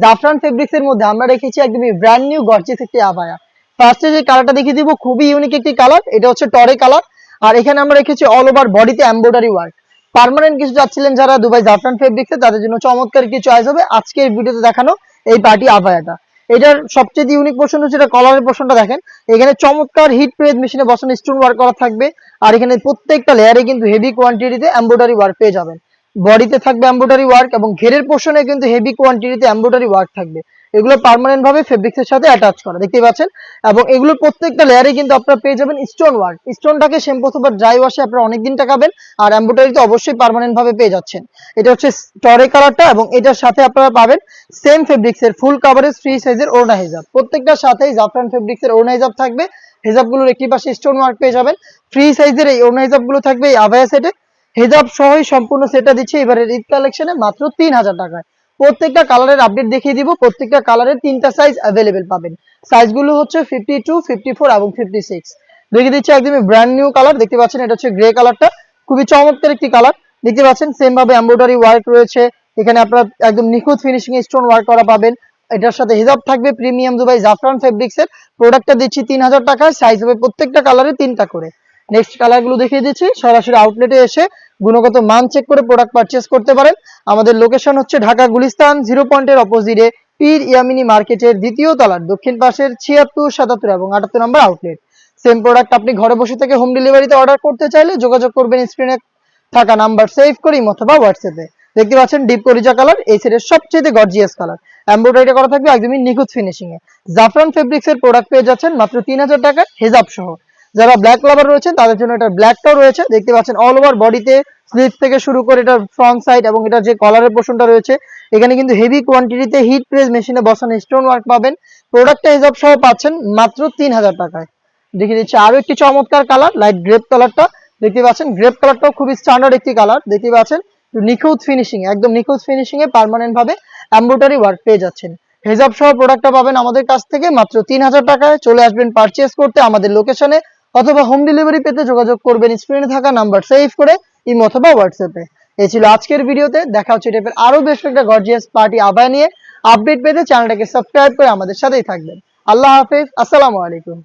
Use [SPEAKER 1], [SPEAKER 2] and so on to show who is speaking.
[SPEAKER 1] জাফরান ফেব্রিক্স এর মধ্যে আমরা রেখেছি একদমই ব্র্যান্ড নিউ গর্জিয়াস একটি আবায়া। ফার্স্টে যে কালারটা দেখিয়ে দিব খুবই ইউনিক একটি কালার, এটা হচ্ছে টরে কালার। আর এখানে আমরা রেখেছি অল ওভার বডিতে এমব্রয়ডারি ওয়ার্ক। পার্মানেন্ট কিছু চাচ্ছিলেন যারা দুবাই জাফরান ফেব্রিক্স এ, তাদের জন্য চমৎকার কি চয়েস হবে আজকের ভিডিওতে দেখানো এই পার্টি আবায়াটা। এটার সবচেয়ে ইউনিক পোর্শন হচ্ছে এটা কলারের পোর্শনটা দেখেন। এখানে চমৎকার হিট প্রেস মেশিনে বসানো স্টোন ওয়ার্ক করা থাকবে। আর এখানে প্রত্যেকটা লেয়ারে কিন্তু হেভি কোয়ান্টিটিতে এমব্রয়ডারি ওয়ার্ক পেয়ে যাবেন। বডিতে থাকবে এমব্রয়ডারি ওয়ার্ক এবং ঘেরের পোর্শনে কিন্তু হেভি কোয়ান্টিটিতে এমব্রয়ডারি ওয়ার্ক থাকবে। এগুলো পার্মানেন্ট ভাবে ফেব্রিক্স এর সাথে অ্যাটাচ করা, দেখতে পাচ্ছেন। এবং এগুলো প্রত্যেকটা লেয়ারে কিন্তু আপনারা পেয়ে যাবেন স্টোন ওয়ার্ক। স্টোনটাকে শ্যাম্পু অথবা ড্রাই ওয়াশে আপনারা অনেকদিন টাকাবেন। আর এমব্রয়ডারি তো অবশ্যই পার্মানেন্ট ভাবে পেয়ে যাচ্ছেন। এটা হচ্ছে টরে কালারটা এবং এটার সাথে আপনারা পাবেন সেম ফেব্রিক্স এর ফুল কাভারেজ ফ্রি সাইজের ওড়না হিজাব। প্রত্যেকটার সাথেই জাফরান ফেব্রিক্স এর ওড়না হিজাব থাকবে। হিজাবগুলোর একটি পাশে স্টোন ওয়ার্ক পেয়ে যাবেন। ফ্রি সাইজের এই ওড়না হিজাবগুলো থাকবে এই আবায়া সেটে। হিজাব সহই সম্পূর্ণ সেটটা দিচ্ছে এবারের ঈদ কালেকশনে মাত্র 3000 টাকায়। প্রত্যেকটা কালারের আপডেট দেখিয়ে দিব। প্রত্যেকটা কালারের 3টা সাইজ অ্যাভেলেবেল পাবেন। সাইজগুলো হচ্ছে 52, 54 এবং 56। দেখিয়ে দিচ্ছি একদমই ব্র্যান্ড নিউ কালার, দেখতে পাচ্ছেন। এটা হচ্ছে গ্রে কালারটা, খুবই চমৎকার একটি কালার। দেখতে পাচ্ছেন সেম ভাবে এমব্রয়ডারি ওয়ার্ক রয়েছে। এখানে আপনারা একদম নিখুঁত ফিনিশিং এ স্টোন ওয়ার্ক করা পাবেন। এটার সাথে হিজাব থাকবে প্রিমিয়াম দুবাই জাফরান ফেব্রিক্স এর। প্রোডাক্টটা দিচ্ছি 3000 টাকায়। সাইজ হবে প্রত্যেকটা কালারে 3টা করে। নেক্সট কালার গুলো দেখিয়ে দিচ্ছি। সরাসরি আউটলেটে এসে গুণগত মান চেক করে প্রোডাক্ট পারচেস করতে পারেন। আমাদের লোকেশন হচ্ছে ঢাকা গুলিস্তান 0 পয়েন্টের অপোজিটে পীর ইয়ামিনী মার্কেটের দ্বিতীয় তলার দক্ষিণ পাশের 76, 77 এবং 78 নম্বর আউটলেট। সেম প্রোডাক্ট আপনি ঘরে বসে থেকে হোম ডেলিভারিতে অর্ডার করতে চাইলে যোগাযোগ করবেন স্ক্রিনে থাকা নাম্বার সেভ করে অথবা হোয়াটসঅ্যাপে। দেখতে পাচ্ছেন ডিপ করিজা কালার, এই সেটের সবচেয়ে গর্জিয়াস কালার। এমব্রয়ডারিটা করা থাকবে একদমই নিখুঁত ফিনিশিং এ। জাফরান ফেব্রিক্স এর প্রোডাক্ট পেয়ে যাচ্ছেন মাত্র 3000 টাকায় হিজাব সহ। যারা ব্ল্যাক লাভার রয়েছেন তাদের জন্য এটা ব্ল্যাকটাও রয়েছে। দেখতে পাচ্ছেন অল ওভার বডিতে স্লিভ থেকে শুরু করে এটার ফ্রন্ট সাইড এবং এটা যে কলারের পোর্শনটা রয়েছে এখানে কিন্তু হেভি কোয়ান্টিটিতে হিট প্রেস মেশিনে বসানো স্টোন ওয়ার্ক পাবেন। প্রোডাক্টটা হিজাব সহ পাচ্ছেন মাত্র 3000 টাকায়। দেখিয়ে দিচ্ছি আরো একটি চমৎকার কালার, লাইট গ্রেপ কালারটা। দেখতে পাচ্ছেন গ্রেপ কালারটাও খুবই স্ট্যান্ডার্ড একটি কালার। দেখতে পাচ্ছেন নিখুঁত ফিনিশিং, একদম নিখুঁত ফিনিশিং এ পার্মানেন্ট ভাবে এমব্রয়ডারি ওয়ার্ক পেয়ে যাচ্ছেন। হিজাব সহ প্রোডাক্টটা পাবেন আমাদের কাছ থেকে মাত্র 3000 টাকায়। চলে আসবেন পারচেস করতে আমাদের লোকেশনে অথবা হোম ডেলিভারি পেতে যোগাযোগ করবেন স্ক্রিনে থাকা নাম্বার সেভ করে ইমো অথবা হোয়াটসঅ্যাপে। এই ছিল আজকের ভিডিওতে। দেখা হচ্ছে টাইপের আরো বেশ একটা গর্জিয়াস পার্টি আবায়া নিয়ে। আপডেট পেতে চ্যানেলটাকে সাবস্ক্রাইব করে আমাদের সাথেই থাকবেন। আল্লাহ হাফেজ, আসসালামু আলাইকুম।